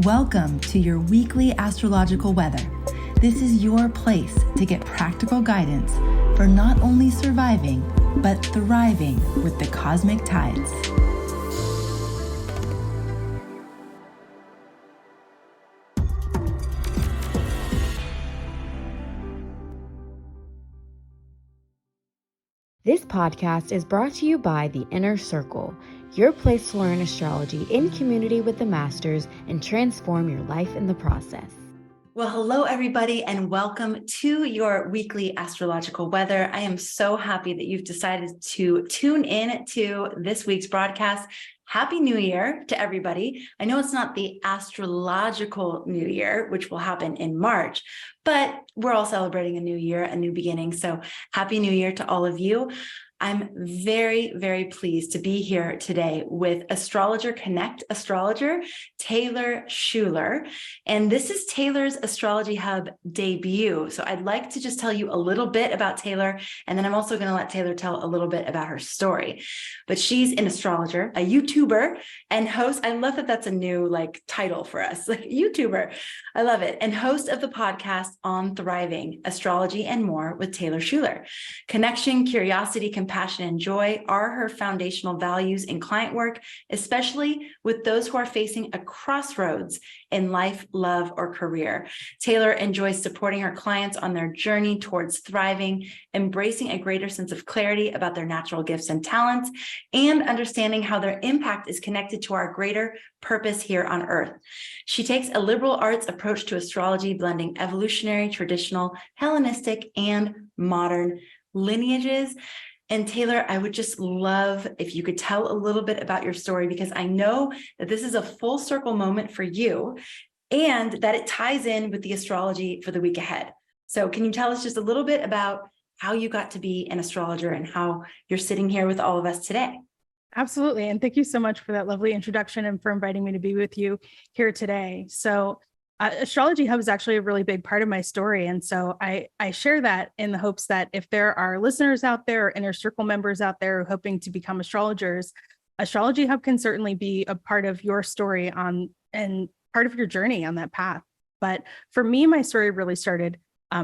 Welcome to your weekly astrological weather. This is your place to get practical guidance for not only surviving, but thriving with the cosmic tides. This podcast is brought to you by The Inner Circle, your place to learn astrology in community with the masters and transform your life in the process. Well, hello, everybody, and welcome to your weekly astrological weather. I am so happy that you've decided to tune in to this week's broadcast. Happy New Year to everybody. I know it's not the astrological New Year, which will happen in March, but we're all celebrating a new year, a new beginning. So Happy New Year to all of you. I'm very, very pleased to be here today with Astrologer Connect astrologer, Taylor Shuler. And this is Taylor's Astrology Hub debut. So I'd like to just tell you a little bit about Taylor, and then I'm also going to let Taylor tell a little bit about her story. But she's an astrologer, a YouTuber, and host. I love that that's a new title for us, YouTuber. I love it. And host of the podcast On Thriving, Astrology and More with Taylor Shuler. Connection, curiosity, compassion, and joy are her foundational values in client work, especially with those who are facing a crossroads in life, love, or career. Taylor enjoys supporting her clients on their journey towards thriving, embracing a greater sense of clarity about their natural gifts and talents, and understanding how their impact is connected to our greater purpose here on Earth. She takes a liberal arts approach to astrology, blending evolutionary, traditional, Hellenistic, and modern lineages. And Taylor, I would just love if you could tell a little bit about your story, because I know that this is a full circle moment for you and that it ties in with the astrology for the week ahead. So can you tell us just a little bit about how you got to be an astrologer and how you're sitting here with all of us today? Absolutely. And thank you so much for that lovely introduction and for inviting me to be with you here today. So Astrology Hub is actually a really big part of my story. And so I share that in the hopes that if there are listeners out there or Inner Circle members out there hoping to become astrologers, Astrology Hub can certainly be a part of your story and part of your journey on that path. But for me, my story really started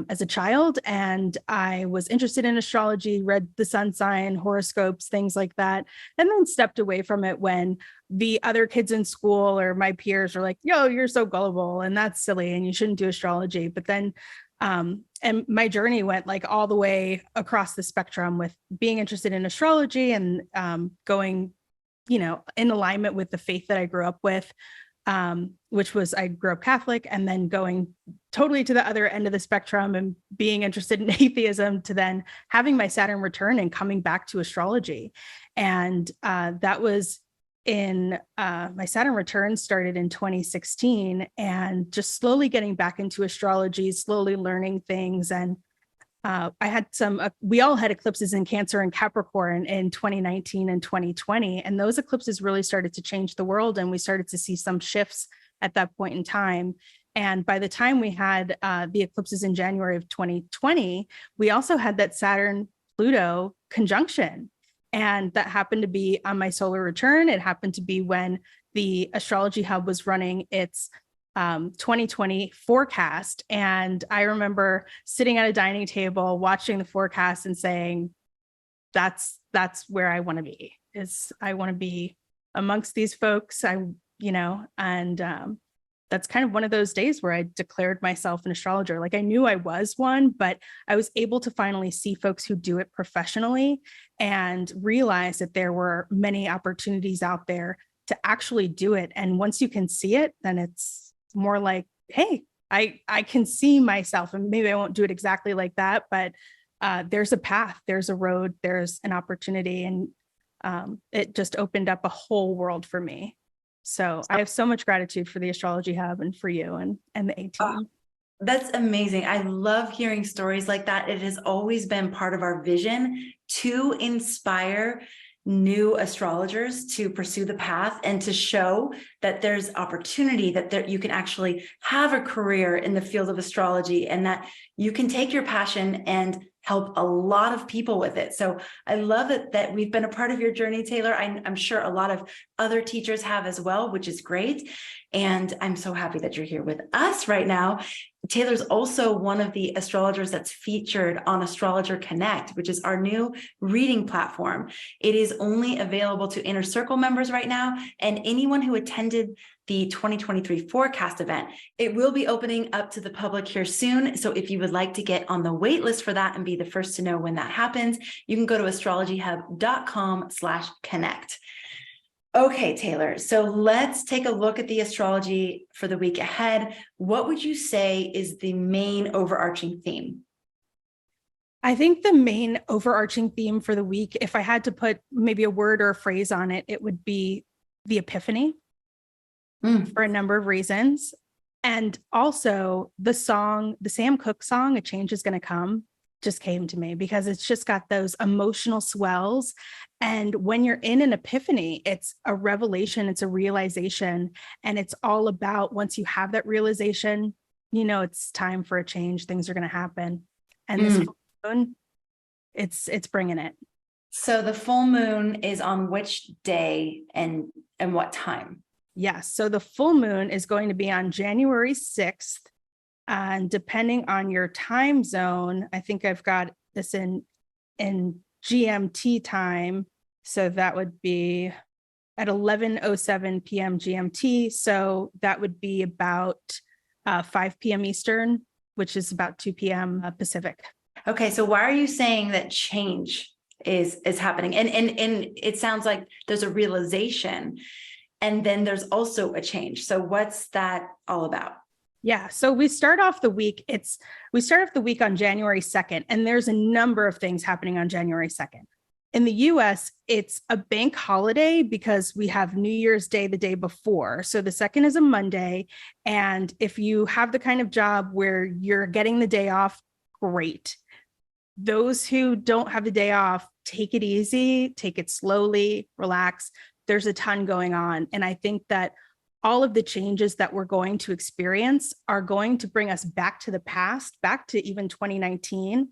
as a child, and I was interested in astrology, read the sun sign, horoscopes, things like that, and then stepped away from it when the other kids in school or my peers were like, yo, you're so gullible and that's silly and you shouldn't do astrology. But then, and my journey went all the way across the spectrum with being interested in astrology and going, in alignment with the faith that I grew up with. Which was I grew up Catholic, and then going totally to the other end of the spectrum and being interested in atheism, to then having my Saturn return and coming back to astrology. And that was in my Saturn return started in 2016, and just slowly getting back into astrology, slowly learning things. And I had we all had eclipses in Cancer and Capricorn in 2019 and 2020. And those eclipses really started to change the world. And we started to see some shifts at that point in time. And by the time we had the eclipses in January of 2020, we also had that Saturn-Pluto conjunction. And that happened to be on my solar return. It happened to be when the Astrology Hub was running its 2020 forecast. And I remember sitting at a dining table, watching the forecast and saying, that's where I want to be. I want to be amongst these folks. That's kind of one of those days where I declared myself an astrologer. I knew I was one, but I was able to finally see folks who do it professionally and realize that there were many opportunities out there to actually do it. And once you can see it, then it's more like, hey, I can see myself, and maybe I won't do it exactly like that, but there's a path, there's a road, there's an opportunity. And it just opened up a whole world for me. So I have so much gratitude for the Astrology Hub and for you and the A team. That's amazing. I love hearing stories like that. It has always been part of our vision to inspire new astrologers to pursue the path and to show that there's opportunity, that you can actually have a career in the field of astrology, and that you can take your passion and help a lot of people with it. So I love it that we've been a part of your journey, Taylor. I'm sure a lot of other teachers have as well, which is great. And I'm so happy that you're here with us right now. Taylor's also one of the astrologers that's featured on Astrologer Connect, which is our new reading platform. It is only available to Inner Circle members right now and anyone who attended the 2023 forecast event. It will be opening up to the public here soon. So if you would like to get on the wait list for that and be the first to know when that happens, you can go to astrologyhub.com/connect. Okay, Taylor, so let's take a look at the astrology for the week ahead. What would you say is the main overarching theme? I think the main overarching theme for the week, if I had to put maybe a word or a phrase on it, it would be the epiphany for a number of reasons. And also the song, the Sam Cooke song, A Change Is Gonna Come, just came to me because it's just got those emotional swells. And when you're in an epiphany, it's a revelation, it's a realization, and it's all about once you have that realization, you know, it's time for a change. Things are going to happen. And this full moon, it's bringing it. So the full moon is on which day and what time? Yes. So the full moon is going to be on January 6th. And depending on your time zone, I think I've got this in GMT time. So that would be at 11:07 p.m. GMT. So that would be about 5 p.m. Eastern, which is about 2 p.m. Pacific. Okay, so why are you saying that change is happening? And it sounds like there's a realization, and then there's also a change. So what's that all about? Yeah. So we start off the week on January 2nd, and there's a number of things happening on January 2nd. In the US, it's a bank holiday because we have New Year's Day the day before. So the 2nd is a Monday. And if you have the kind of job where you're getting the day off, great. Those who don't have the day off, take it easy, take it slowly, relax. There's a ton going on. And I think that all of the changes that we're going to experience are going to bring us back to the past, back to even 2019.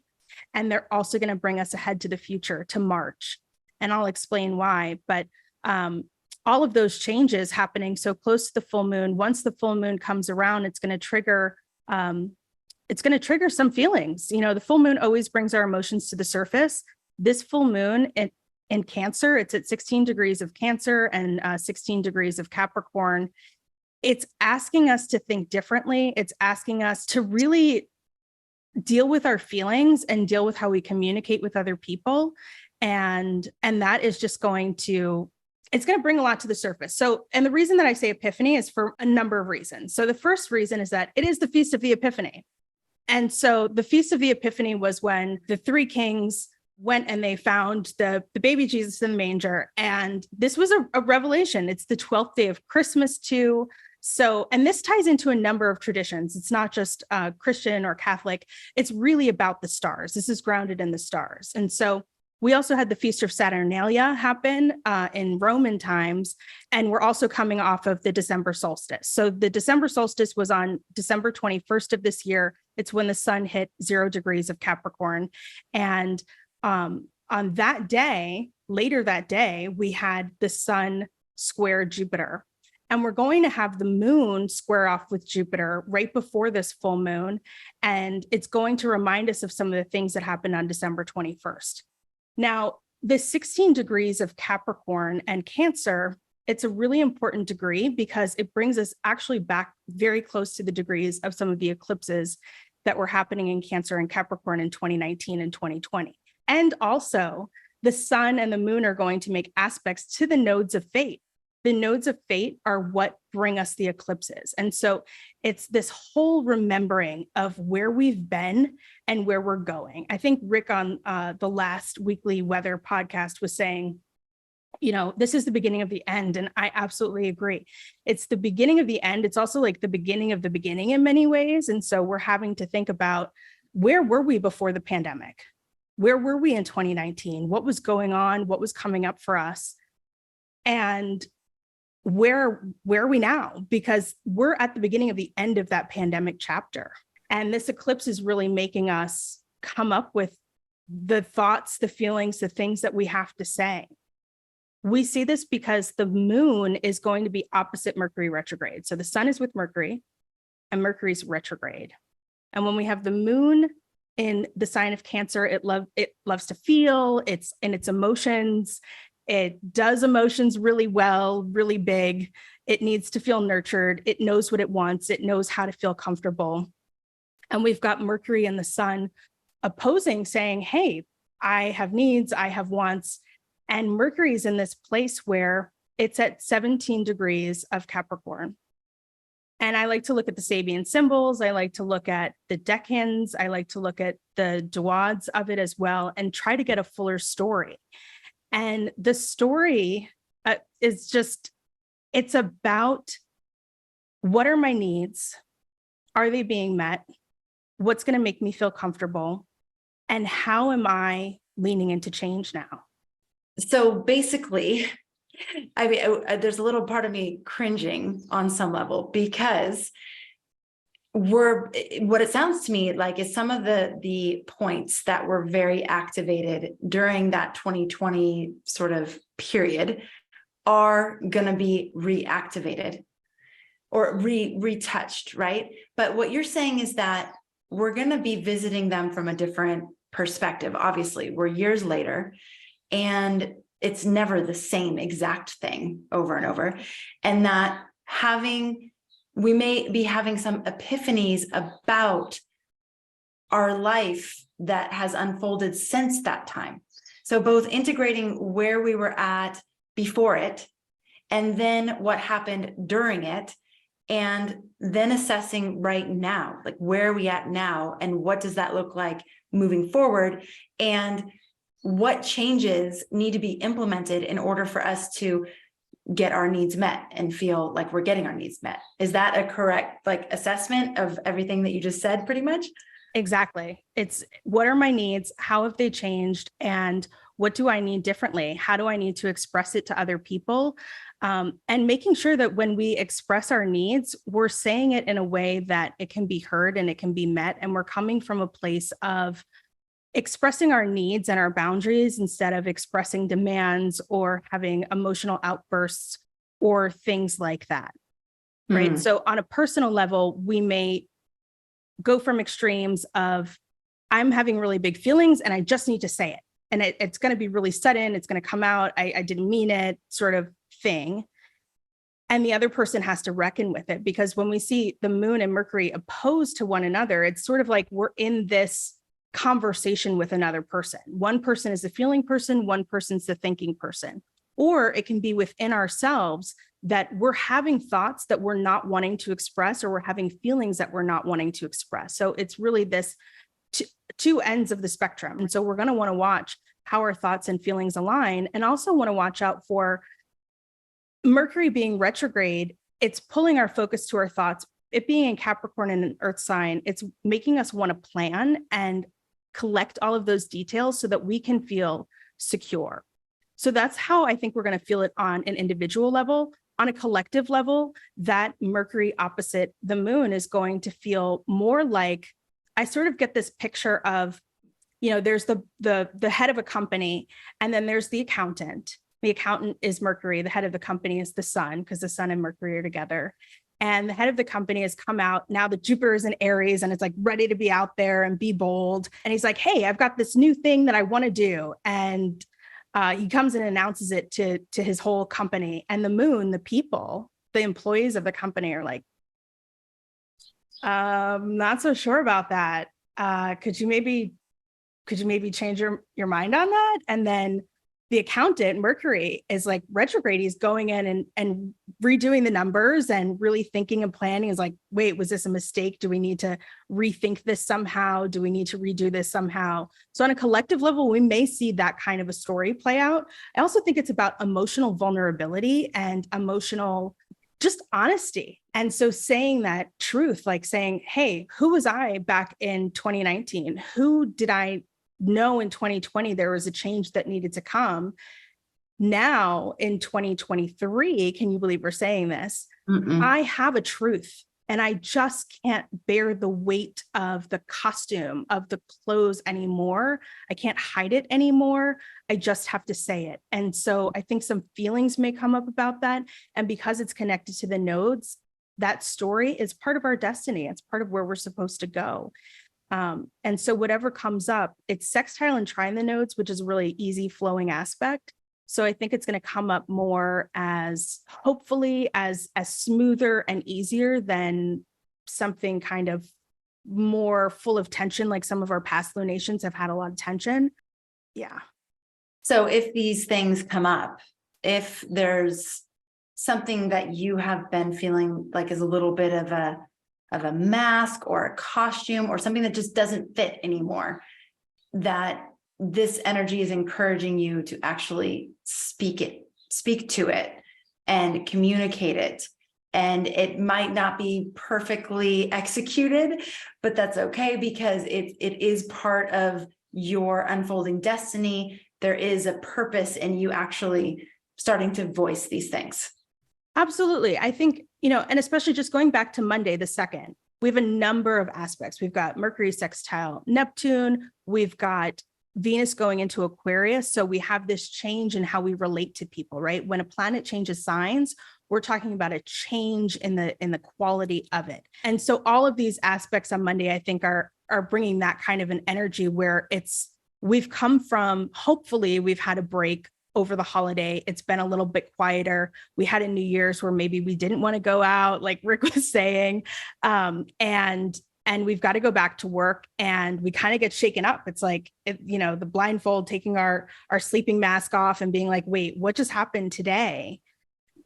And they're also going to bring us ahead to the future, to March. And I'll explain why. But all of those changes happening so close to the full moon, once the full moon comes around, it's going to trigger some feelings. You know, the full moon always brings our emotions to the surface. This full moon in Cancer, it's at 16 degrees of Cancer and 16 degrees of Capricorn. It's asking us to think differently. It's asking us to really deal with our feelings and deal with how we communicate with other people. And that is just it's going to bring a lot to the surface. So, and the reason that I say epiphany is for a number of reasons. So the first reason is that it is the Feast of the Epiphany. And so the Feast of the Epiphany was when the three kings went and they found the baby Jesus in the manger. And this was a revelation. It's the 12th day of Christmas too. So, and this ties into a number of traditions. It's not just Christian or Catholic. It's really about the stars. This is grounded in the stars. And so we also had the Feast of Saturnalia happen in Roman times. And we're also coming off of the December solstice. So the December solstice was on December 21st of this year. It's when the sun hit 0 degrees of Capricorn. And on that day, later that day, we had the sun square Jupiter. And we're going to have the moon square off with Jupiter right before this full moon. And it's going to remind us of some of the things that happened on December 21st. Now, the 16 degrees of Capricorn and Cancer, it's a really important degree because it brings us actually back very close to the degrees of some of the eclipses that were happening in Cancer and Capricorn in 2019 and 2020. And also, the sun and the moon are going to make aspects to the nodes of fate. The nodes of fate are what bring us the eclipses. And so it's this whole remembering of where we've been and where we're going. I think Rick on the last weekly weather podcast was saying, you know, this is the beginning of the end. And I absolutely agree. It's the beginning of the end. It's also like the beginning of the beginning in many ways. And so we're having to think about, where were we before the pandemic? Where were we in 2019? What was going on? What was coming up for us? And where are we now? Because we're at the beginning of the end of that pandemic chapter. And this eclipse is really making us come up with the thoughts, the feelings, the things that we have to say. We see this because the moon is going to be opposite Mercury retrograde. So the sun is with Mercury and Mercury's retrograde. And when we have the moon in the sign of Cancer, it loves to feel, it's in its emotions. It does emotions really well, really big. It needs to feel nurtured. It knows what it wants. It knows how to feel comfortable. And we've got Mercury and the sun opposing, saying, hey, I have needs, I have wants. And Mercury is in this place where it's at 17 degrees of Capricorn. And I like to look at the Sabian symbols. I like to look at the decans. I like to look at the duads of it as well and try to get a fuller story. And the story is just, it's about what are my needs? Are they being met? What's going to make me feel comfortable? And how am I leaning into change now? So basically, I mean, there's a little part of me cringing on some level because what it sounds to me like is some of the points that were very activated during that 2020 sort of period are going to be reactivated or retouched, right? But what you're saying is that we're going to be visiting them from a different perspective. Obviously, we're years later, and it's never the same exact thing over and over. And that we may be having some epiphanies about our life that has unfolded since that time. So both integrating where we were at before it, and then what happened during it, and then assessing right now, like where are we at now, and what does that look like moving forward, and what changes need to be implemented in order for us to get our needs met and feel like we're getting our needs met. Is that a correct assessment of everything that you just said pretty much? Exactly. It's what are my needs? How have they changed? And what do I need differently? How do I need to express it to other people? And making sure that when we express our needs, we're saying it in a way that it can be heard and it can be met. And we're coming from a place of expressing our needs and our boundaries instead of expressing demands or having emotional outbursts or things like that. Right. So on a personal level, we may go from extremes of I'm having really big feelings and I just need to say it. And it's going to be really sudden. It's going to come out. I didn't mean it, sort of thing. And the other person has to reckon with it, because when we see the moon and Mercury opposed to one another, it's sort of like we're in this conversation with another person. One person is the feeling person, one person's the thinking person. Or it can be within ourselves that we're having thoughts that we're not wanting to express, or we're having feelings that we're not wanting to express. So it's really this two ends of the spectrum. And so we're going to want to watch how our thoughts and feelings align, and also want to watch out for Mercury being retrograde. It's pulling our focus to our thoughts. It being in Capricorn and an earth sign, it's making us want to plan and collect all of those details so that we can feel secure. So that's how I think we're going to feel it on an individual level. On a collective level, that Mercury opposite the moon is going to feel more like, I sort of get this picture of, there's the head of a company, and then there's the accountant. The accountant is Mercury. The head of the company is the sun, because the sun and Mercury are together. And the head of the company has come out. Now the Jupiter is in Aries and it's like ready to be out there and be bold. And he's like, hey, I've got this new thing that I want to do. And he comes and announces it to his whole company. And the moon, the people, the employees of the company are like, not so sure about that. Could you maybe change your mind on that? And then the accountant, Mercury, is like retrograde. He's going in and redoing the numbers and really thinking and planning. Is like, wait, was this a mistake? Do we need to rethink this somehow? Do we need to redo this somehow? So on a collective level, we may see that kind of a story play out. I also think it's about emotional vulnerability and emotional just honesty. And so saying that truth, like saying, hey, who was I back in 2019? Who did I know in 2020 there was a change that needed to come? Now in 2023, can you believe we're saying this? I have a truth and I just can't bear the weight of the costume, of the clothes anymore. I can't hide it anymore. I just have to say it. And so I think some feelings may come up about that. And because it's connected to the nodes, that story is part of our destiny. It's part of where we're supposed to go. And so whatever comes up, it's sextile and trine the nodes, which is a really easy flowing aspect. So I think it's going to come up more as hopefully as smoother and easier than something kind of more full of tension, like some of our past lunations have had a lot of tension. Yeah. So if these things come up, if there's something that you have been feeling like is a little bit of a mask or a costume or something that just doesn't fit anymore, that this energy is encouraging you to actually speak to it and communicate it. And it might not be perfectly executed, but that's okay, because it is part of your unfolding destiny. There is a purpose in you actually starting to voice these things. Absolutely. I think, and especially just going back to Monday, the 2nd, we have a number of aspects. We've got Mercury sextile Neptune. We've got Venus going into Aquarius. So we have this change in how we relate to people, right? When a planet changes signs, we're talking about a change in the quality of it. And so all of these aspects on Monday, I think are bringing that kind of an energy where we've come from, hopefully we've had a break over the holiday. It's been a little bit quieter. We had a New Year's where maybe we didn't want to go out, like Rick was saying. And we've got to go back to work, and we kind of get shaken up. It's like, the blindfold, taking our sleeping mask off and being like, wait, what just happened today?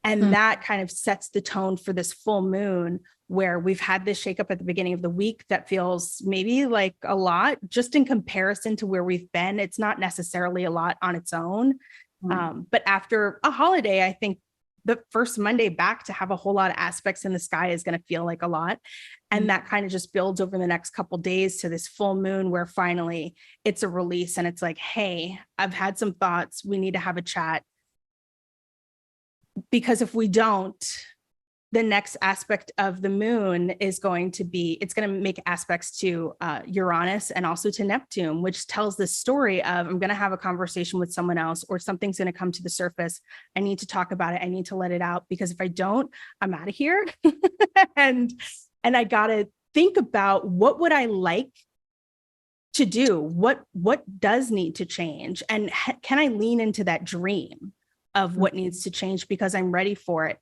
And that kind of sets the tone for this full moon, where we've had this shakeup at the beginning of the week that feels maybe like a lot, just in comparison to where we've been. It's not necessarily a lot on its own. But after a holiday, I think the first Monday back to have a whole lot of aspects in the sky is going to feel like a lot. And that kind of just builds over the next couple of days to this full moon where finally it's a release, and it's like, hey, I've had some thoughts. We need to have a chat. Because if we don't, the next aspect of the moon is going to be, it's going to make aspects to Uranus and also to Neptune, which tells this story of, I'm going to have a conversation with someone else, or something's going to come to the surface. I need to talk about it. I need to let it out, because if I don't, I'm out of here. and I got to think about, what would I like to do? What does need to change? And can I lean into that dream of what needs to change, because I'm ready for it?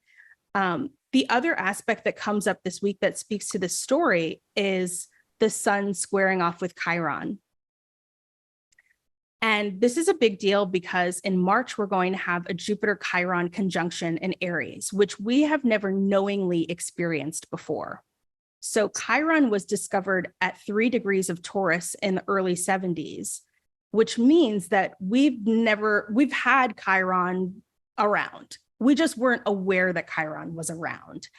The other aspect that comes up this week that speaks to the story is the sun squaring off with Chiron. And this is a big deal because in March, we're going to have a Jupiter-Chiron conjunction in Aries, which we have never knowingly experienced before. So Chiron was discovered at 3 degrees of Taurus in the early 70s, which means that we've had Chiron around. We just weren't aware that Chiron was around.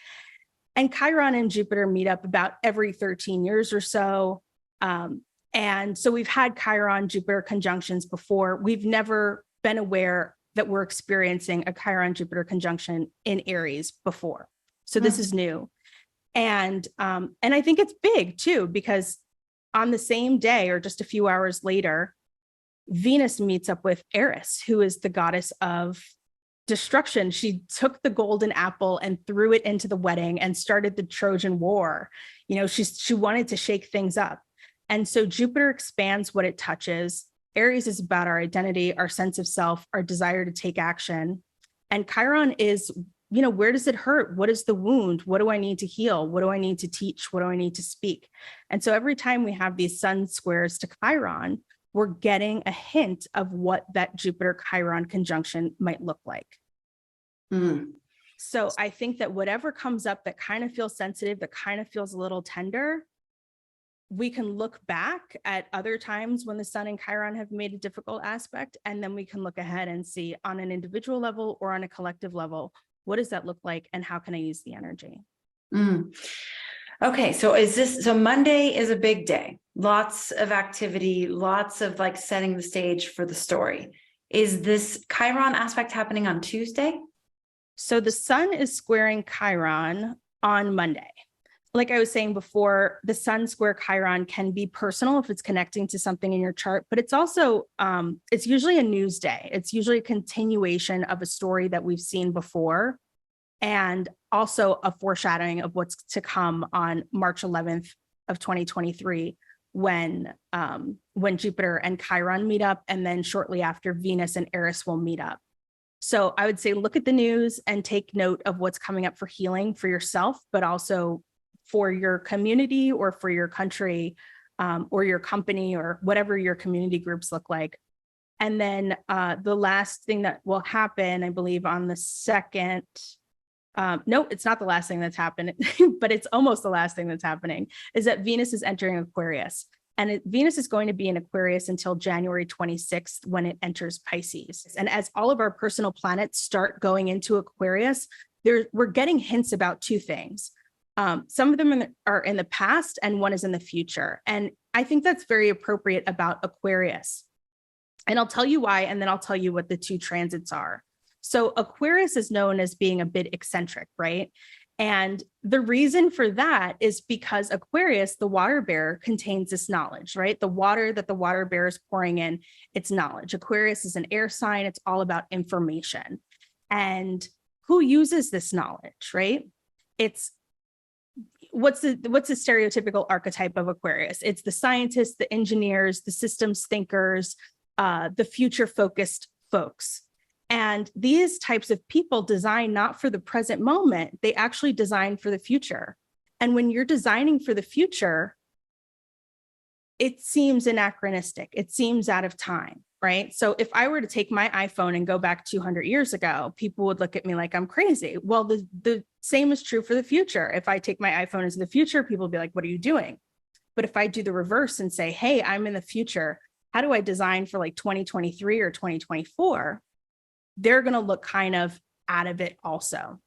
And Chiron and Jupiter meet up about every 13 years or so. And so we've had Chiron Jupiter conjunctions before. We've never been aware that we're experiencing a Chiron Jupiter conjunction in Aries before. So this is new. And I think it's big too, because on the same day or just a few hours later, Venus meets up with Eris, who is the goddess of destruction. She took the golden apple and threw it into the wedding and started the Trojan War. She wanted to shake things up. And so Jupiter expands what it touches. Aries is about our identity, our sense of self, our desire to take action. And Chiron is, where does it hurt? What is the wound? What do I need to heal? What do I need to teach? What do I need to speak? And so every time we have these sun squares to Chiron, we're getting a hint of what that Jupiter-Chiron conjunction might look like. So I think that whatever comes up that kind of feels sensitive, that kind of feels a little tender, we can look back at other times when the sun and Chiron have made a difficult aspect, and then we can look ahead and see on an individual level or on a collective level, what does that look like and how can I use the energy? Okay, so Monday is a big day, lots of activity, lots of like setting the stage for the story. Is this Chiron aspect happening on Tuesday? So the sun is squaring Chiron on Monday. like I was saying before, the Sun square Chiron can be personal if it's connecting to something in your chart, but it's also, it's usually a news day. It's usually a continuation of a story that we've seen before, and also a foreshadowing of what's to come on March 11th of 2023, when Jupiter and Chiron meet up, and then shortly after Venus and Eris will meet up. So I would say look at the news and take note of what's coming up for healing for yourself, but also for your community or for your country, or your company, or whatever your community groups look like. And then the last thing that will happen, I believe on the 2nd, no, it's not the last thing that's happened, but it's almost the last thing that's happening, is that Venus is entering Aquarius. And Venus is going to be in Aquarius until January 26th, when it enters Pisces. And as all of our personal planets start going into Aquarius, we're getting hints about two things. Some of them are in the past, and one is in the future. And I think that's very appropriate about Aquarius. And I'll tell you why, and then I'll tell you what the two transits are. So Aquarius is known as being a bit eccentric, right? And the reason for that is because Aquarius, the water bearer, contains this knowledge, right? The water that the water bearer is pouring in, it's knowledge. Aquarius is an air sign. It's all about information. And who uses this knowledge, right? It's what's the stereotypical archetype of Aquarius? It's the scientists, the engineers, the systems thinkers, the future focused folks. And these types of people design not for the present moment, they actually design for the future. And when you're designing for the future, it seems anachronistic. It seems out of time, right? So if I were to take my iPhone and go back 200 years ago, people would look at me like I'm crazy. Well, the same is true for the future. If I take my iPhone into the future, people will be like, what are you doing? But if I do the reverse and say, hey, I'm in the future, how do I design for like 2023 or 2024? They're going to look kind of out of it also.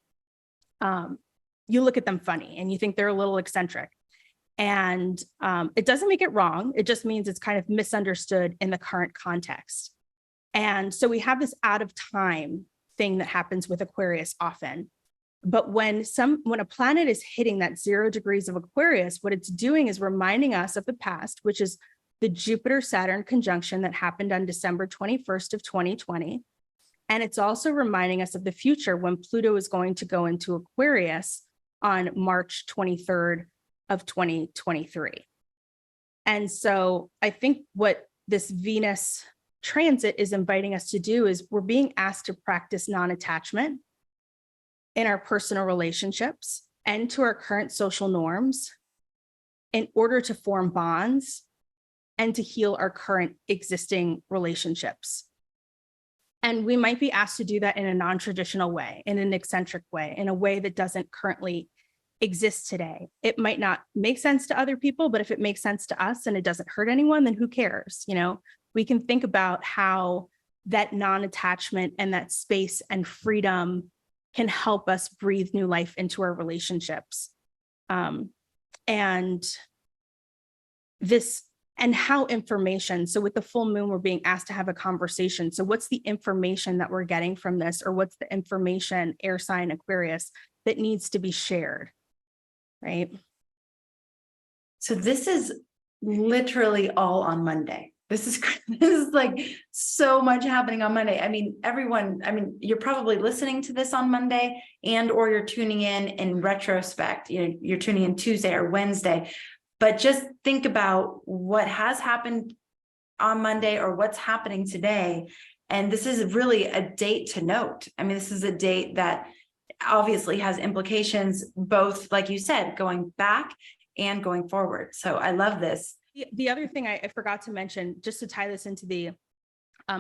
You look at them funny and you think they're a little eccentric. And it doesn't make it wrong. It just means it's kind of misunderstood in the current context. And so we have this out of time thing that happens with Aquarius often. But when a planet is hitting that 0 degrees of Aquarius, what it's doing is reminding us of the past, which is the Jupiter-Saturn conjunction that happened on December 21st of 2020. And it's also reminding us of the future, when Pluto is going to go into Aquarius on March 23rd of 2023. And so I think what this Venus transit is inviting us to do is we're being asked to practice non-attachment in our personal relationships and to our current social norms in order to form bonds and to heal our current existing relationships. And we might be asked to do that in a non-traditional way, in an eccentric way, in a way that doesn't currently exist today. It might not make sense to other people, but if it makes sense to us and it doesn't hurt anyone, then who cares? You know, we can think about how that non-attachment and that space and freedom can help us breathe new life into our relationships. And how information, so with the full moon, we're being asked to have a conversation. So what's the information that we're getting from this, or what's the information, air sign Aquarius, that needs to be shared, right? So this is literally all on Monday. This is like so much happening on Monday. I mean, you're probably listening to this on Monday, and or you're tuning in retrospect. You know, you're tuning in Tuesday or Wednesday. But just think about what has happened on Monday or what's happening today. And this is really a date to note. I mean, this is a date that obviously has implications, both, like you said, going back and going forward. So I love this. The other thing I forgot to mention, just to tie this into the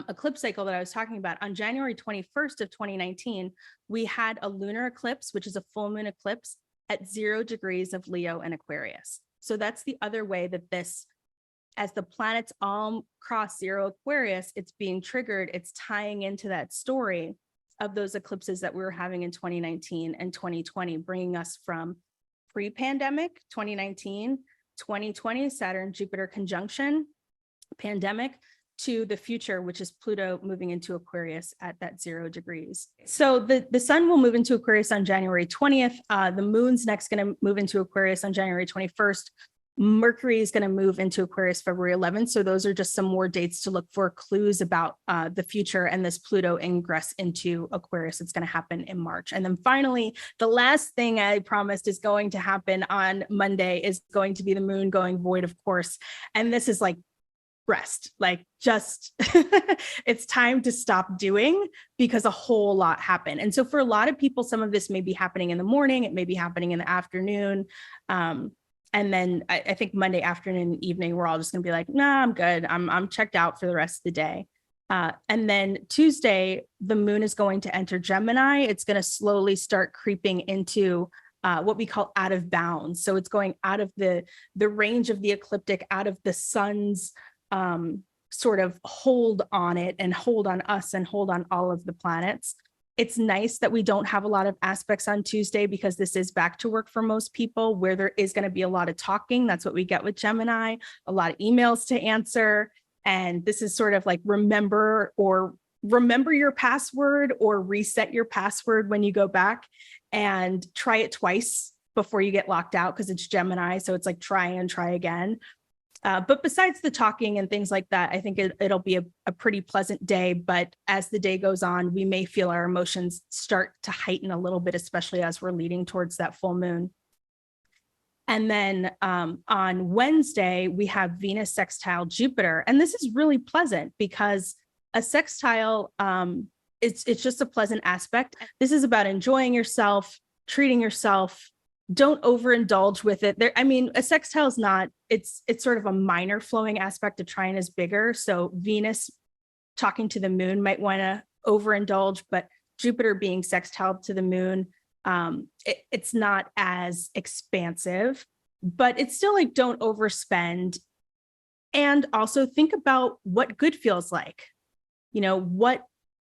eclipse cycle that I was talking about, on January 21st of 2019, we had a lunar eclipse, which is a full moon eclipse at 0 degrees of Leo and Aquarius. So that's the other way that this, as the planets all cross 0 Aquarius, it's being triggered. It's tying into that story of those eclipses that we were having in 2019 and 2020, bringing us from pre-pandemic 2019, 2020, Saturn Jupiter conjunction, pandemic, to the future, which is Pluto moving into Aquarius at that 0 degrees. So the sun will move into Aquarius on January 20th. The moon's next going to move into Aquarius on January 21st. Mercury is going to move into Aquarius February 11th. So those are just some more dates to look for clues about the future and this Pluto ingress into Aquarius. It's going to happen in March. And then finally, the last thing I promised is going to happen on Monday is going to be the moon going void, of course. And this is like rest, like just it's time to stop doing because a whole lot happened. And so for a lot of people, some of this may be happening in the morning, it may be happening in the afternoon. And then I think Monday afternoon and evening, we're all just gonna be like, nah, I'm good. I'm checked out for the rest of the day. And then Tuesday, the moon is going to enter Gemini. It's going to slowly start creeping into what we call out of bounds. So it's going out of the range of the ecliptic, out of the sun's sort of hold on it and hold on us and hold on all of the planets. It's nice that we don't have a lot of aspects on Tuesday because this is back to work for most people where there is going to be a lot of talking. That's what we get with Gemini, a lot of emails to answer. And this is sort of like remember your password or reset your password when you go back and try it twice before you get locked out because it's Gemini. So it's like try and try again. But besides the talking and things like that, I think it'll be a pretty pleasant day. But as the day goes on, we may feel our emotions start to heighten a little bit, especially as we're leading towards that full moon. And then on Wednesday, we have Venus sextile Jupiter. And this is really pleasant because a sextile, it's just a pleasant aspect. This is about enjoying yourself, treating yourself. Don't overindulge with it. A sextile is not, it's sort of a minor flowing aspect. A trine is bigger. So Venus talking to the moon might want to overindulge, but Jupiter being sextile to the moon, it's not as expansive, but it's still like don't overspend. And also think about what good feels like. You know, what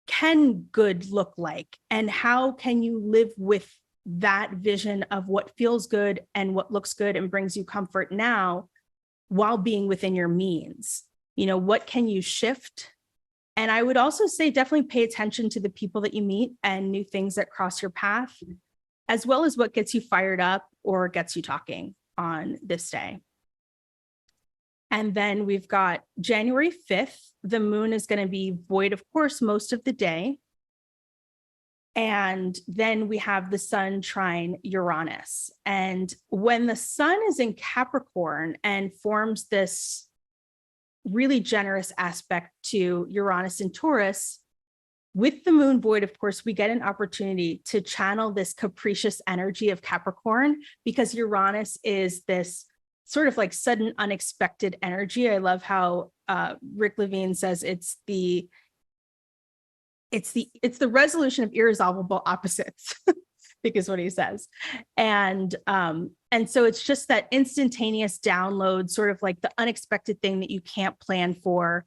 can good look like? And how can you live with that vision of what feels good and what looks good and brings you comfort now while being within your means? You know, what can you shift? And I would also say definitely pay attention to the people that you meet and new things that cross your path, as well as what gets you fired up or gets you talking on this day. And then we've got January 5th. The moon is going to be void, of course, most of the day. And then we have the sun trine Uranus. And when the sun is in Capricorn and forms this really generous aspect to Uranus and Taurus, with the moon void, of course, we get an opportunity to channel this capricious energy of Capricorn because Uranus is this sort of like sudden, unexpected energy. I love how Rick Levine says it's the resolution of irresolvable opposites, I think is what he says. And so it's just that instantaneous download, sort of like the unexpected thing that you can't plan for.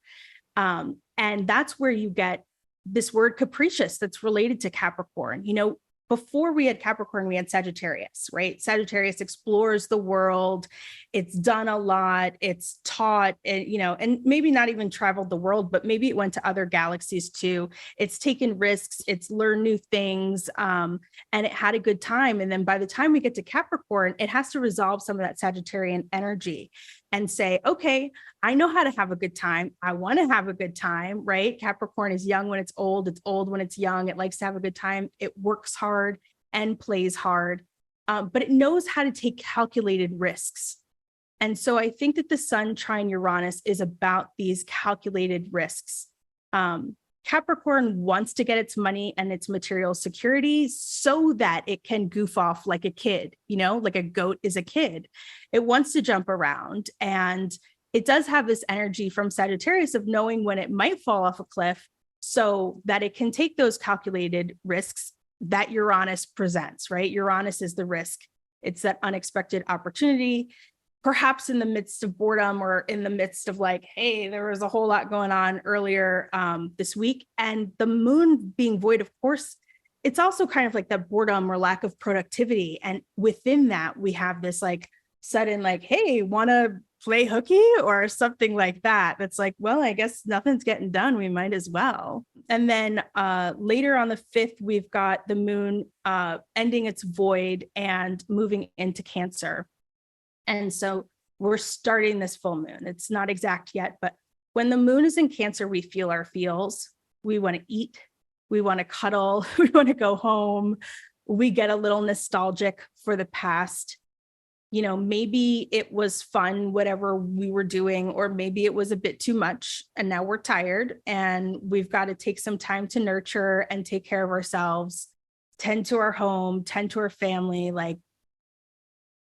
And that's where you get this word capricious that's related to Capricorn. You know, before we had Capricorn, we had Sagittarius, right? Sagittarius explores the world. It's done a lot. It's taught, you know, and maybe not even traveled the world, but maybe it went to other galaxies too. It's taken risks. It's learned new things, and it had a good time. And then by the time we get to Capricorn, it has to resolve some of that Sagittarian energy and say, okay, I know how to have a good time. I want to have a good time, right? Capricorn is young when it's old when it's young. It likes to have a good time. It works hard and plays hard, but it knows how to take calculated risks. And so I think that the sun trine Uranus is about these calculated risks. Capricorn wants to get its money and its material security so that it can goof off like a kid, you know, like a goat is a kid. It wants to jump around, and it does have this energy from Sagittarius of knowing when it might fall off a cliff so that it can take those calculated risks that Uranus presents, right? Uranus is the risk. It's that unexpected opportunity, perhaps in the midst of boredom or in the midst of like, hey, there was a whole lot going on earlier this week. And the moon being void, of course, it's also kind of like that boredom or lack of productivity. And within that, we have this like sudden like, hey, want to play hooky or something like that. That's like, well, I guess nothing's getting done. We might as well. And then later on the 5th, we've got the moon ending its void and moving into Cancer. And so we're starting this full moon. It's not exact yet, but when the moon is in Cancer, we feel our feels. We want to eat. We want to cuddle. We want to go home. We get a little nostalgic for the past. You know, maybe it was fun, whatever we were doing, or maybe it was a bit too much and now we're tired and we've got to take some time to nurture and take care of ourselves, tend to our home, tend to our family, like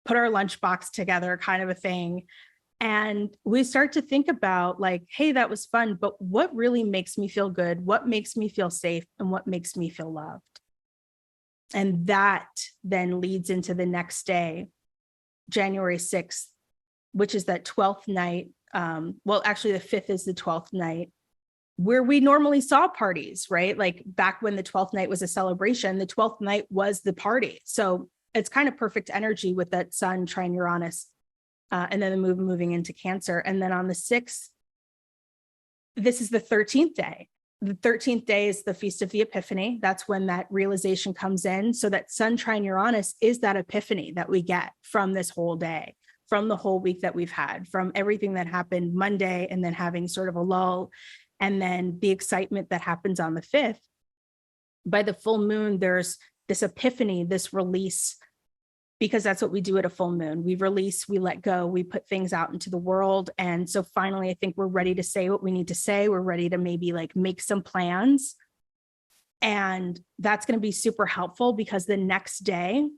put our lunchbox together kind of a thing. And we start to think about like, hey, that was fun, but what really makes me feel good? What makes me feel safe? And what makes me feel loved? And that then leads into the next day, January 6th, which is that 12th night. Well, actually the 5th is the 12th night where we normally saw parties, right? Like back when the 12th night was a celebration, the 12th night was the party. So it's kind of perfect energy with that sun trine Uranus. And then the moon moving into Cancer. And then on the 6th, this is the 13th day. The 13th day is the Feast of the Epiphany. That's when that realization comes in. So that sun trine Uranus is that epiphany that we get from this whole day, from the whole week that we've had, from everything that happened Monday and then having sort of a lull, and then the excitement that happens on the 5th. By the full moon, there's this epiphany, this release, because that's what we do at a full moon. We release, we let go, we put things out into the world. And so finally, I think we're ready to say what we need to say. We're ready to maybe like make some plans. And that's going to be super helpful because the next day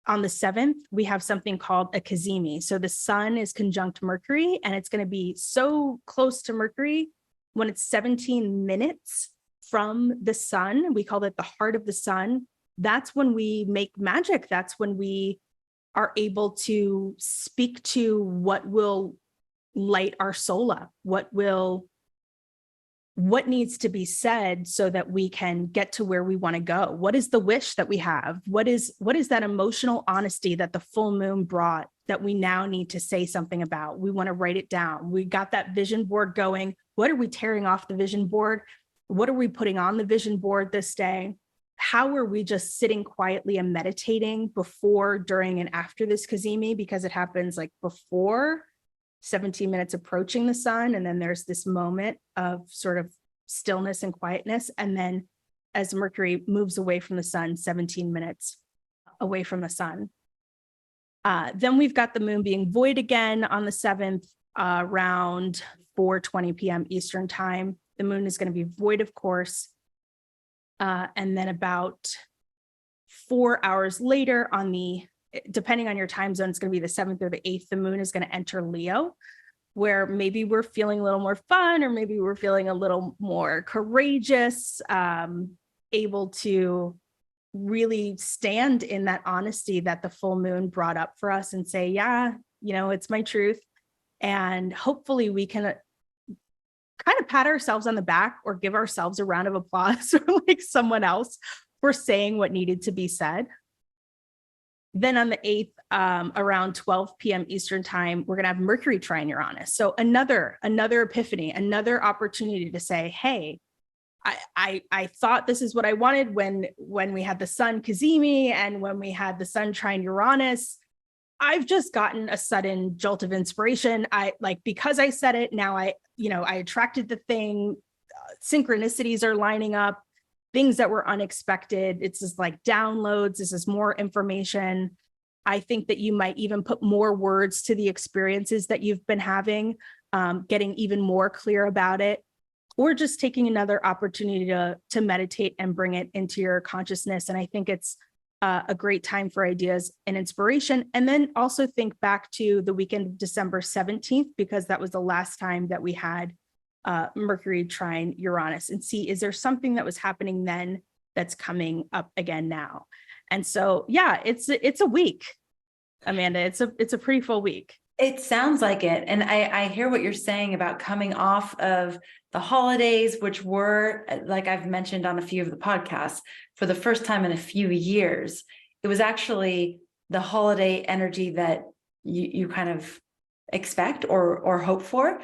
on the 7th, we have something called a cazimi. So the sun is conjunct Mercury, and it's going to be so close to Mercury when it's 17 minutes from the sun. We call it the heart of the sun. That's when we make magic. That's when we are able to speak to what will light our soul up, what needs to be said so that we can get to where we want to go. What is the wish that we have? What is that emotional honesty that the full moon brought that we now need to say something about? We want to write it down. We got that vision board going. What are we tearing off the vision board? What are we putting on the vision board this day? How are we just sitting quietly and meditating before, during, and after this cazimi? Because it happens like before 17 minutes approaching the sun. And then there's this moment of sort of stillness and quietness. And then as Mercury moves away from the sun, 17 minutes away from the sun. Then we've got the moon being void again on the 7th, around 4:20 p.m. Eastern time. The moon is going to be void, of course. And then about 4 hours later depending on your time zone, it's going to be the 7th or the 8th, the moon is going to enter Leo, where maybe we're feeling a little more fun, or maybe we're feeling a little more courageous, able to really stand in that honesty that the full moon brought up for us and say, yeah, it's my truth. And hopefully we can kind of pat ourselves on the back or give ourselves a round of applause or like someone else for saying what needed to be said. Then on the 8th, around 12 p.m. Eastern time, we're going to have Mercury trine Uranus. So another epiphany, another opportunity to say, hey, I thought this is what I wanted when we had the sun cazimi and when we had the sun trine Uranus. I've just gotten a sudden jolt of inspiration. Because I said it, now I attracted the thing. Synchronicities are lining up, things that were unexpected. It's just like downloads. This is more information. I think that you might even put more words to the experiences that you've been having, getting even more clear about it, or just taking another opportunity to meditate and bring it into your consciousness. And I think it's a great time for ideas and inspiration. And then also think back to the weekend of December 17th, because that was the last time that we had Mercury trine Uranus, and see, is there something that was happening then that's coming up again now? And so, yeah, it's a week, Amanda. It's a pretty full week. It sounds like it. And I hear what you're saying about coming off of the holidays, which were, like I've mentioned on a few of the podcasts, for the first time in a few years. It was actually the holiday energy that you kind of expect or hope for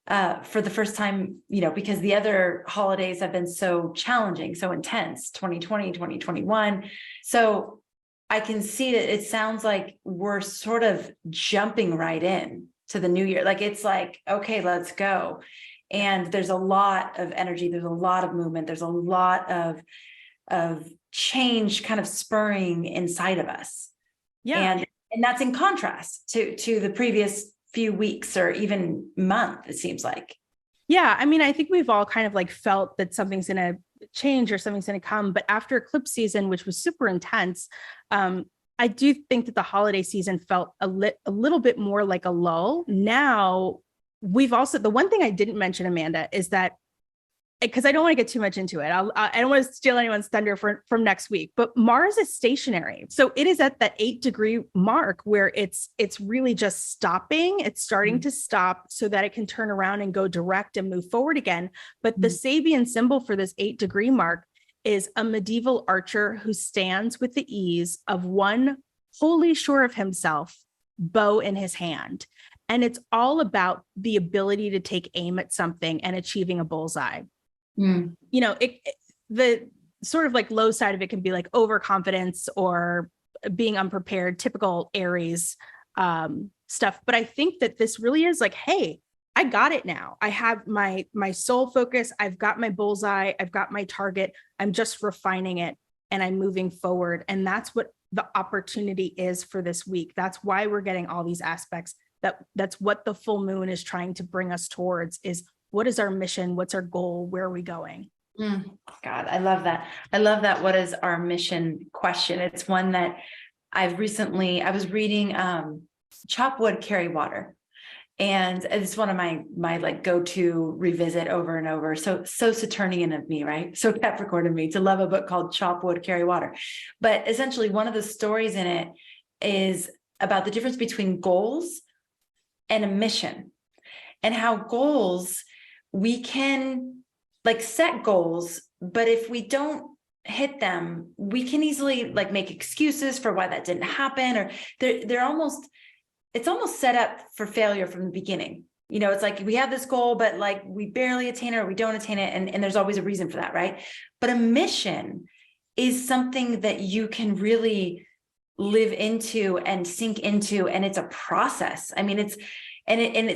the first time, because the other holidays have been so challenging, so intense, 2020, 2021. So I can see that it sounds like we're sort of jumping right in to the new year. Like, it's like, okay, let's go. And there's a lot of energy. There's a lot of movement. There's a lot of change kind of spurring inside of us. Yeah. And that's in contrast to the previous few weeks or even month, it seems like. Yeah. I mean, I think we've all kind of like felt that something's going to change or something's going to come. But after eclipse season, which was super intense, I do think that the holiday season felt a little bit more like a lull. Now, the one thing I didn't mention, Amanda, is that, because I don't want to get too much into it. I don't want to steal anyone's thunder from next week, but Mars is stationary. So it is at that 8-degree mark where it's really just stopping. It's starting to stop so that it can turn around and go direct and move forward again. But the Sabian symbol for this 8-degree mark is a medieval archer who stands with the ease of one wholly sure of himself, bow in his hand. And it's all about the ability to take aim at something and achieving a bullseye. The sort of like low side of it can be like overconfidence or being unprepared, typical Aries stuff. But I think that this really is like, hey, I got it now. I have my sole focus. I've got my bullseye. I've got my target. I'm just refining it and I'm moving forward. And that's what the opportunity is for this week. That's why we're getting all these aspects. That's what the full moon is trying to bring us towards, is what is our mission? What's our goal? Where are we going? God, I love that. I love that. What is our mission question? It's one that I was reading Chop Wood, Carry Water. And it's one of my like go-to revisit over and over. So Saturnian of me, right? So Capricorn of me to love a book called Chop Wood, Carry Water. But essentially one of the stories in it is about the difference between goals and a mission, and how goals, we can like set goals, but if we don't hit them, we can easily like make excuses for why that didn't happen, or it's almost set up for failure from the beginning. It's like we have this goal, but like we barely attain it or we don't attain it. And there's always a reason for that, right? But a mission is something that you can really live into and sink into. And it's a process. I mean, it's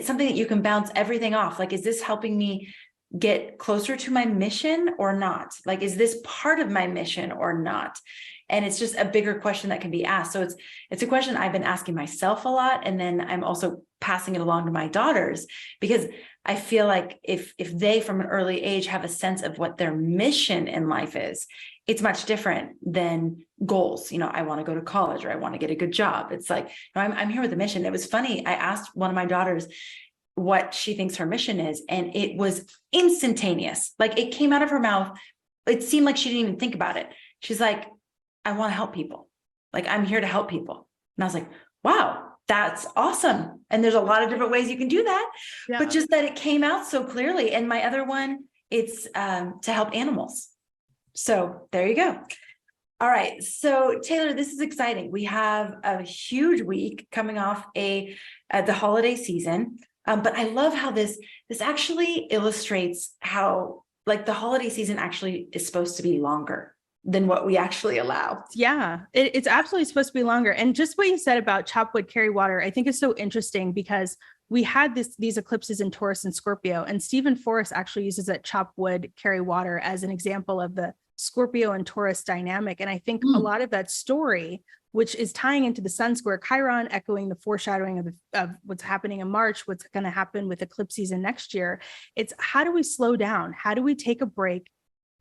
something that you can bounce everything off. Like, is this helping me get closer to my mission or not? Like, is this part of my mission or not? And it's just a bigger question that can be asked. So it's a question I've been asking myself a lot. And then I'm also passing it along to my daughters, because I feel like if they from an early age have a sense of what their mission in life is, it's much different than goals. I want to go to college, or I want to get a good job. It's like, I'm here with a mission. It was funny. I asked one of my daughters what she thinks her mission is, and it was instantaneous. Like, it came out of her mouth. It seemed like she didn't even think about it. She's like, I want to help people. Like, I'm here to help people. And I was like, wow, that's awesome. And there's a lot of different ways you can do that, but just that it came out so clearly. And my other one, it's to help animals. So there you go. All right. So Taylor, this is exciting. We have a huge week coming off the holiday season. But I love how this actually illustrates how like the holiday season actually is supposed to be longer than what we actually allow. Yeah, it's absolutely supposed to be longer. And just what you said about chop wood, carry water, I think is so interesting, because we had these eclipses in Taurus and Scorpio, and Stephen Forrest actually uses that chop wood, carry water as an example of the Scorpio and Taurus dynamic. And I think a lot of that story, which is tying into the Sun square Chiron, echoing the foreshadowing of what's happening in March, what's going to happen with eclipse season next year. It's how do we slow down? How do we take a break?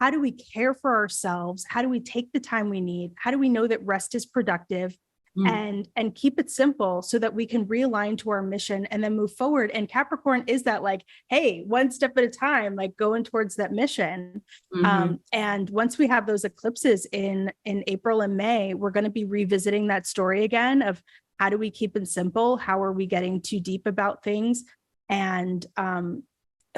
How do we care for ourselves? How do we take the time we need? How do we know that rest is productive and keep it simple so that we can realign to our mission and then move forward? And Capricorn is that like, hey, one step at a time, like going towards that mission. And once we have those eclipses in April and May, we're going to be revisiting that story again of how do we keep it simple? How are we getting too deep about things? And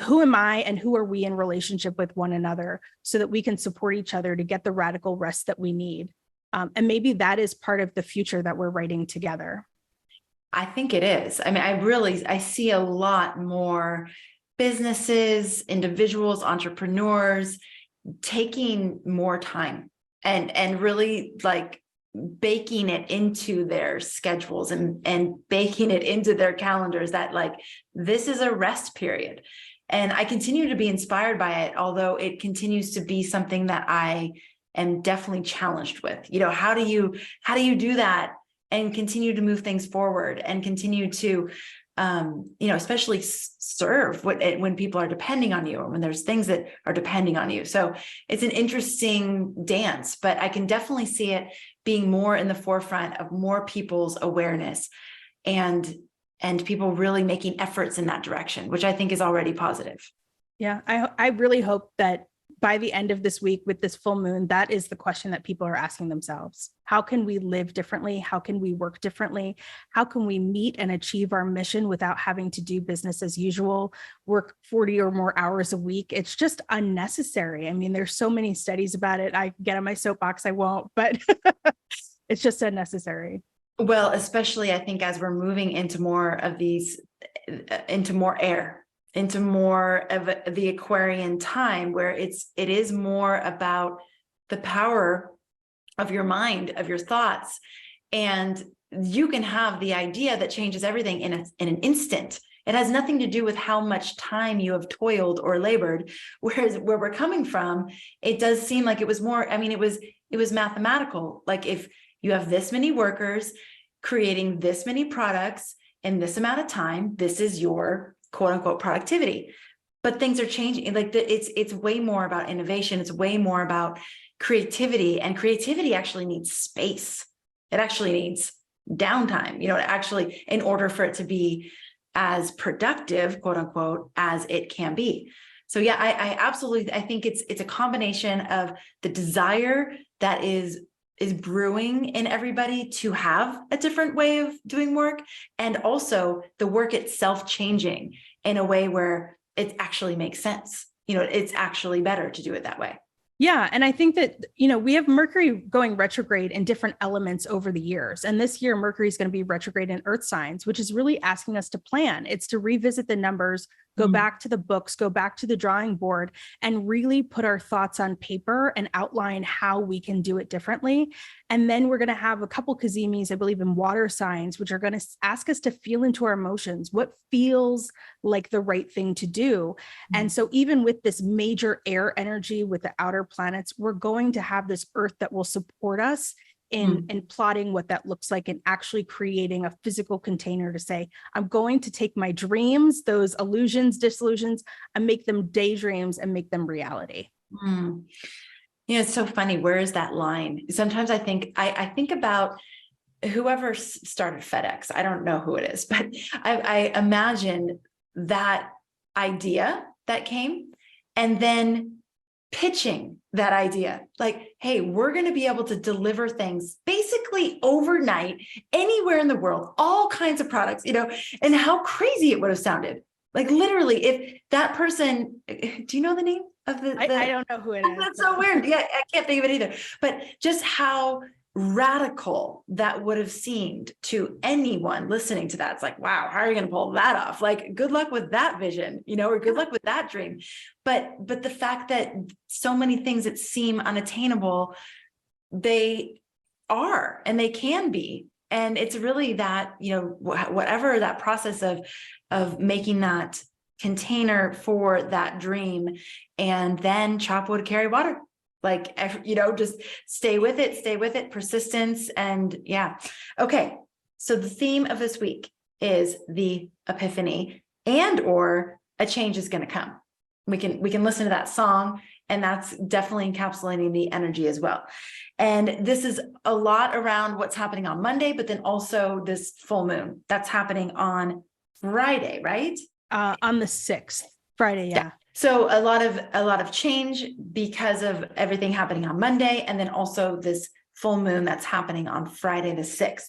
who am I and who are we in relationship with one another so that we can support each other to get the radical rest that we need? And maybe that is part of the future that we're writing together. I think it is. I mean, I see a lot more businesses, individuals, entrepreneurs taking more time and really like baking it into their schedules and baking it into their calendars that like this is a rest period. And I continue to be inspired by it, although it continues to be something that I am definitely challenged with. You know, how do you do that and continue to move things forward and continue to especially serve when people are depending on you or when there's things that are depending on you. So it's an interesting dance, but I can definitely see it being more in the forefront of more people's awareness and people really making efforts in that direction, which I think is already positive. Yeah, I really hope that by the end of this week with this full moon, that is the question that people are asking themselves. How can we live differently? How can we work differently? How can we meet and achieve our mission without having to do business as usual, work 40 or more hours a week? It's just unnecessary. I mean, there's so many studies about it. I get on my soapbox, I won't, but it's just unnecessary. Well, especially I think as we're moving into more of these, into more air, into more of the Aquarian time where it is more about the power of your mind, of your thoughts. And you can have the idea that changes everything in an instant. It has nothing to do with how much time you have toiled or labored. Whereas where we're coming from, it does seem like it was more, I mean, it was mathematical. Like if you have this many workers creating this many products in this amount of time, this is your quote unquote productivity. But things are changing. Like it's way more about innovation. It's way more about creativity, and creativity actually needs space. It actually needs downtime, actually, in order for it to be as productive, quote unquote, as it can be. So yeah, I absolutely, I think it's a combination of the desire that is brewing in everybody to have a different way of doing work, and also the work itself changing in a way where it actually makes sense. It's actually better to do it that way. Yeah. And I think that, we have Mercury going retrograde in different elements over the years. And this year, Mercury is going to be retrograde in earth signs, which is really asking us to plan. It's to revisit the numbers, go back to the books, go back to the drawing board, and really put our thoughts on paper and outline how we can do it differently. And then we're going to have a couple Kazimis, I believe, in water signs, which are going to ask us to feel into our emotions, what feels like the right thing to do. And so even with this major air energy with the outer planets, we're going to have this earth that will support us in plotting what that looks like and actually creating a physical container to say, I'm going to take my dreams, those illusions, disillusions, and make them daydreams and make them reality. It's so funny. Where is that line? Sometimes I think about whoever started FedEx. I don't know who it is, but I imagine that idea that came and then pitching that idea like, hey, we're going to be able to deliver things basically overnight anywhere in the world, all kinds of products, and how crazy it would have sounded. Like literally, if that person, do you know the name of the I don't know who it is. That's so weird. Yeah, I can't think of it either. But just how radical that would have seemed to anyone listening to that. It's like, wow, how are you going to pull that off? Like, good luck with that vision, or good luck with that dream. But the fact that so many things that seem unattainable, they are, and they can be. And it's really that, whatever that process of making that container for that dream, and then chop wood, carry water. Like, just stay with it, persistence. And yeah. Okay. So the theme of this week is the epiphany, and or a change is going to come. We can listen to that song, and that's definitely encapsulating the energy as well. And this is a lot around what's happening on Monday, but then also this full moon that's happening on Friday, right? On the 6th, Friday. Yeah. So a lot of change because of everything happening on Monday, and then also this full moon that's happening on Friday the 6th.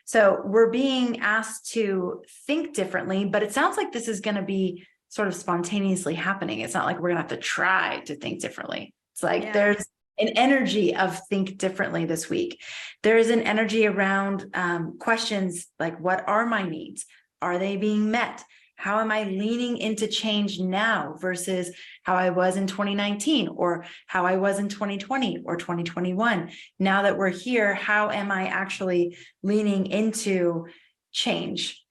So we're being asked to think differently, but it sounds like this is going to be sort of spontaneously happening. It's not like we're going to have to try to think differently. It's like there's an energy of think differently this week. There is an energy around questions like, what are my needs? Are they being met? How am I leaning into change now versus how I was in 2019 or how I was in 2020 or 2021? Now that we're here, how am I actually leaning into change?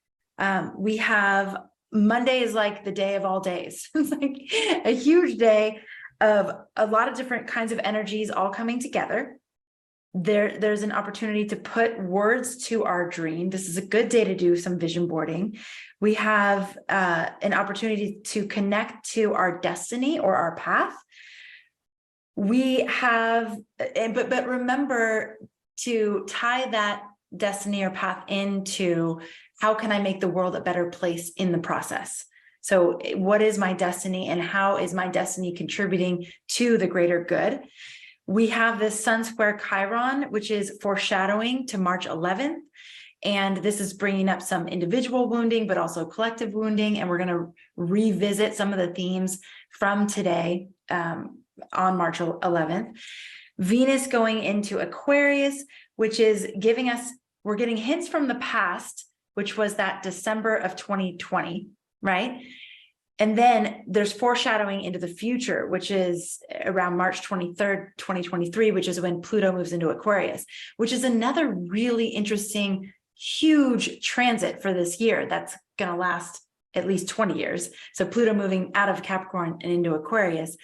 We have Monday is like the day of all days. It's like a huge day of a lot of different kinds of energies all coming together. There's an opportunity to put words to our dream. This is a good day to do some vision boarding. We have an opportunity to connect to our destiny or our path. We have, but remember to tie that destiny or path into how can I make the world a better place in the process? So what is my destiny and how is my destiny contributing to the greater good? We have this Sun Square Chiron, which is foreshadowing to March 11th. And this is bringing up some individual wounding, but also collective wounding. And we're going to revisit some of the themes from today on March 11th. Venus going into Aquarius, which is giving us, we're getting hints from the past, which was that December of 2020, right? And then there's foreshadowing into the future, which is around March 23rd, 2023, which is when Pluto moves into Aquarius, which is another really interesting, huge transit for this year that's going to last at least 20 years. So Pluto moving out of Capricorn and into Aquarius.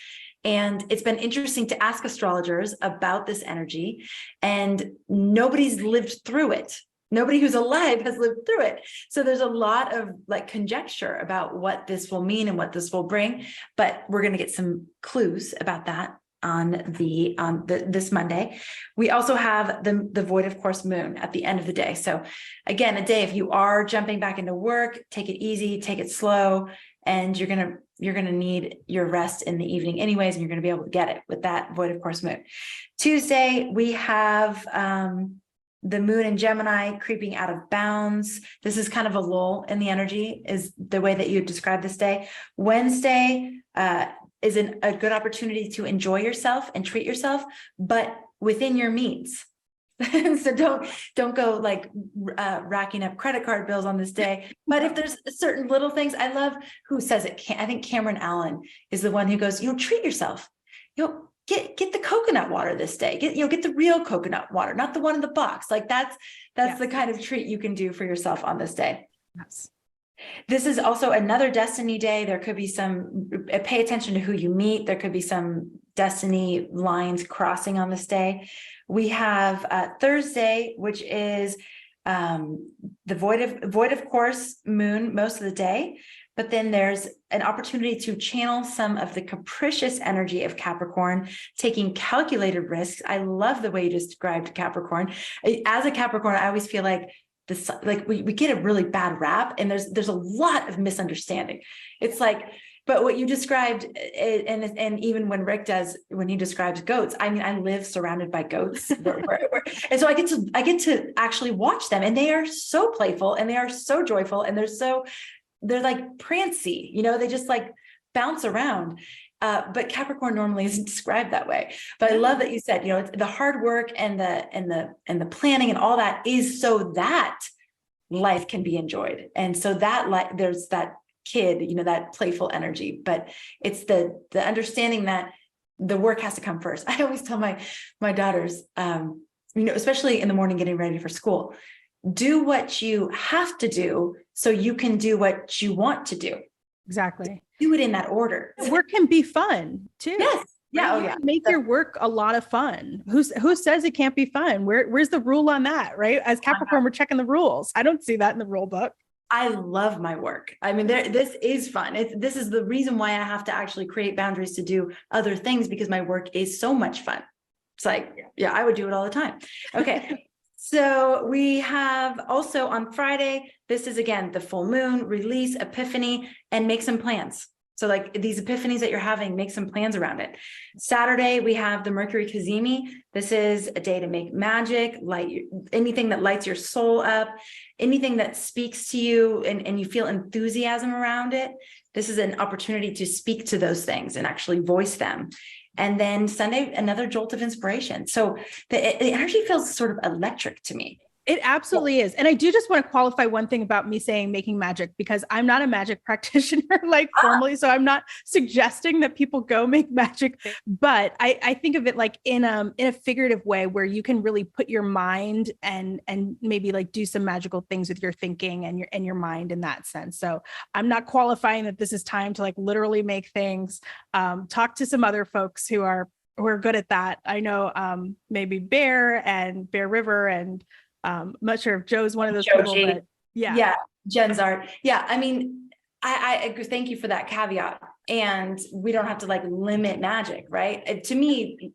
And it's been interesting to ask astrologers about this energy, and nobody's lived through it. Nobody who's alive has lived through it. So there's a lot of like conjecture about what this will mean and what this will bring, but we're going to get some clues about that on this Monday. We also have the void of course moon at the end of the day. So again, a day, if you are jumping back into work, take it easy, take it slow, and you're going to need your rest in the evening anyways, and you're going to be able to get it with that void of course moon. Tuesday, we have the moon in Gemini creeping out of bounds. This is kind of a lull in the energy, is the way that you describe this day. Wednesday is a good opportunity to enjoy yourself and treat yourself, but within your means. So don't go like racking up credit card bills on this day. But if there's certain little things, I love who says it. I think Cameron Allen is the one who goes, treat yourself. Get the coconut water this day. Get the real coconut water, not the one in the box. Like that's yes. The kind of treat you can do for yourself on this day. Yes. This is also another destiny day. There could be pay attention to who you meet. There could be some destiny lines crossing on this day. We have Thursday, which is the void of course moon most of the day. But then there's an opportunity to channel some of the capricious energy of Capricorn, taking calculated risks. I love the way you described Capricorn. As a Capricorn, I always feel like this, like we get a really bad rap, and there's a lot of misunderstanding. It's like, but what you described, and even when he describes goats, I mean, I live surrounded by goats, and so I get to actually watch them, and they are so playful, and they are so joyful, and they're like prancy, they just like bounce around. But Capricorn normally isn't described that way. But I love that you said, it's the hard work and the planning and all that is so that life can be enjoyed. And so that there's that kid, that playful energy, but it's the understanding that the work has to come first. I always tell my daughters, especially in the morning getting ready for school, do what you have to do so you can do what you want to do. Exactly. Do it in that order. Work can be fun too. Yes. Yeah. Oh, yeah. Make your work a lot of fun. Who says it can't be fun? Where's the rule on that? Right. As Capricorn, we're checking the rules. I don't see that in the rule book. I love my work. I mean, this is fun. This is the reason why I have to actually create boundaries to do other things, because my work is so much fun. It's like, yeah, I would do it all the time. Okay. So we have also on Friday, this is again, the full moon, release, epiphany, and make some plans. So like these epiphanies that you're having, make some plans around it. Saturday, we have the Mercury Cazimi. This is a day to make magic, anything that lights your soul up, anything that speaks to you and you feel enthusiasm around it. This is an opportunity to speak to those things and actually voice them. And then Sunday, another jolt of inspiration. So the energy feels sort of electric to me. It absolutely is. And I do just want to qualify one thing about me saying making magic, because I'm not a magic practitioner like formally. So I'm not suggesting that people go make magic, but I think of it like in a figurative way where you can really put your mind and maybe like do some magical things with your thinking and your mind in that sense. So I'm not qualifying that this is time to like literally make things. Talk to some other folks who are good at that. I know maybe Bear River and I'm not sure if Joe's one of those people, but yeah. Jen's art. Yeah. I mean, I agree. Thank you for that caveat. And we don't have to like limit magic, right? To me,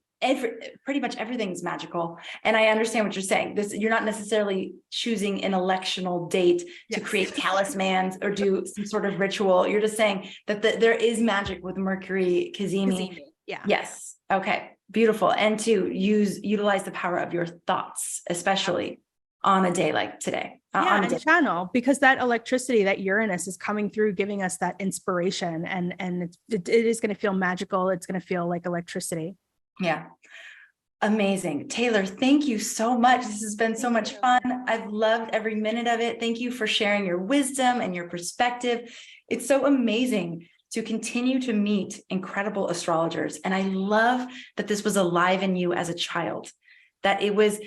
pretty much everything's magical. And I understand what you're saying. You're not necessarily choosing an electional date to create talismans or do some sort of ritual. You're just saying that there is magic with Mercury Cazimi. Yeah. Yes. Okay. Beautiful. And to utilize the power of your thoughts, especially on a day like today. And channel, because that electricity, that Uranus is coming through, giving us that inspiration, and it is going to feel magical. It's going to feel like electricity. Yeah. Amazing. Taylor, thank you so much. This has been so much fun. I've loved every minute of it. Thank you for sharing your wisdom and your perspective. It's so amazing to continue to meet incredible astrologers. And I love that this was alive in you as a child, that it was.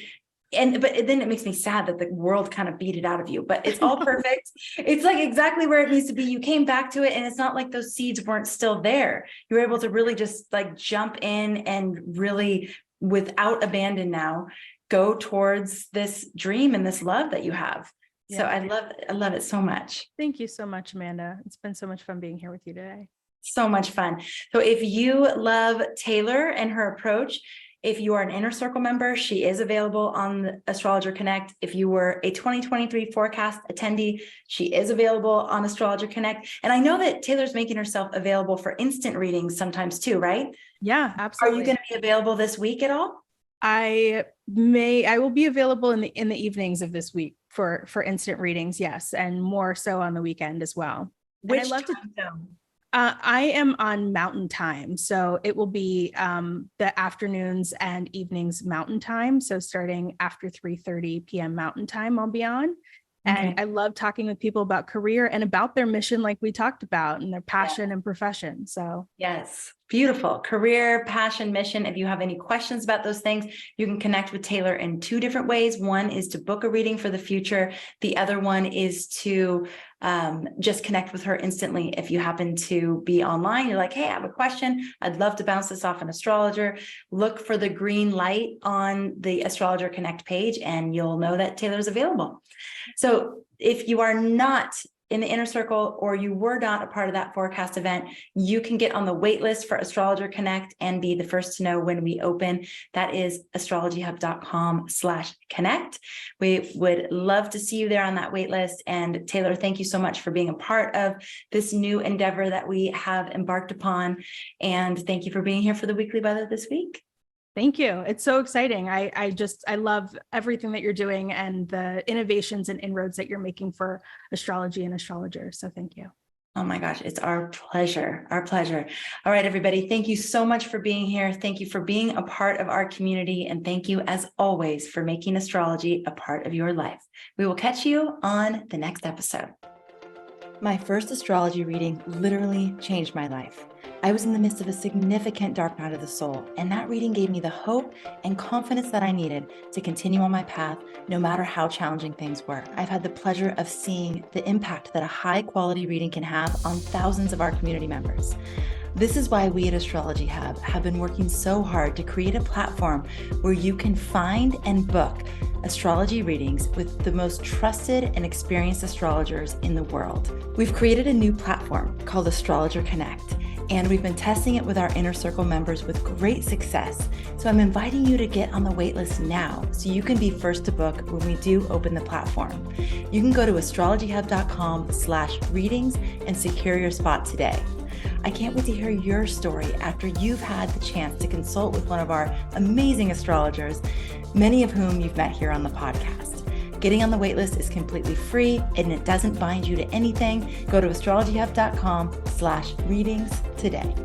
But then it makes me sad that the world kind of beat it out of you, but it's all perfect. It's like exactly where it needs to be. You came back to it, and it's not like those seeds weren't still there. You were able to really just like jump in and really, without abandon now, go towards this dream and this love that you have. Yeah. So I love it so much. Thank you so much, Amanda. It's been so much fun being here with you today. So much fun. So if you love Taylor and her approach, if you are an Inner Circle member, she is available on the Astrologer Connect. If you were a 2023 forecast attendee, she is available on Astrologer Connect. And I know that Taylor's making herself available for instant readings sometimes too, right? Yeah, absolutely. Are you going to be available this week at all? I will be available in the evenings of this week for instant readings. Yes. And more so on the weekend as well. Which time zone? I am on Mountain Time, so it will be the afternoons and evenings Mountain Time. So starting after 3:30 p.m. Mountain Time, I'll be on. And I love talking with people about career and about their mission, like we talked about, and their passion and profession. So yes, beautiful. Career, passion, mission. If you have any questions about those things, you can connect with Taylor in two different ways. One is to book a reading for the future. The other one is to just connect with her instantly. If you happen to be online, you're like, hey, I have a question. I'd love to bounce this off an astrologer. Look for the green light on the Astrologer Connect page, and you'll know that Taylor's available. So if you are not in the Inner Circle, or you were not a part of that forecast event, you can get on the wait list for Astrologer Connect and be the first to know when we open. That is astrologyhub.com/connect. We would love to see you there on that wait list. And Taylor, thank you so much for being a part of this new endeavor that we have embarked upon. And thank you for being here for the weekly weather this week. Thank you. It's so exciting. I love everything that you're doing and the innovations and inroads that you're making for astrology and astrologers. So thank you. Oh my gosh, it's our pleasure. Our pleasure. All right, everybody. Thank you so much for being here. Thank you for being a part of our community. And thank you, as always, for making astrology a part of your life. We will catch you on the next episode. My first astrology reading literally changed my life. I was in the midst of a significant dark night of the soul, and that reading gave me the hope and confidence that I needed to continue on my path, no matter how challenging things were. I've had the pleasure of seeing the impact that a high-quality reading can have on thousands of our community members. This is why we at Astrology Hub have been working so hard to create a platform where you can find and book astrology readings with the most trusted and experienced astrologers in the world. We've created a new platform called Astrologer Connect, and we've been testing it with our Inner Circle members with great success. So I'm inviting you to get on the waitlist now so you can be first to book when we do open the platform. You can go to astrologyhub.com/readings and secure your spot today. I can't wait to hear your story after you've had the chance to consult with one of our amazing astrologers, many of whom you've met here on the podcast. Getting on the waitlist is completely free and it doesn't bind you to anything. Go to astrologyhub.com/readings today.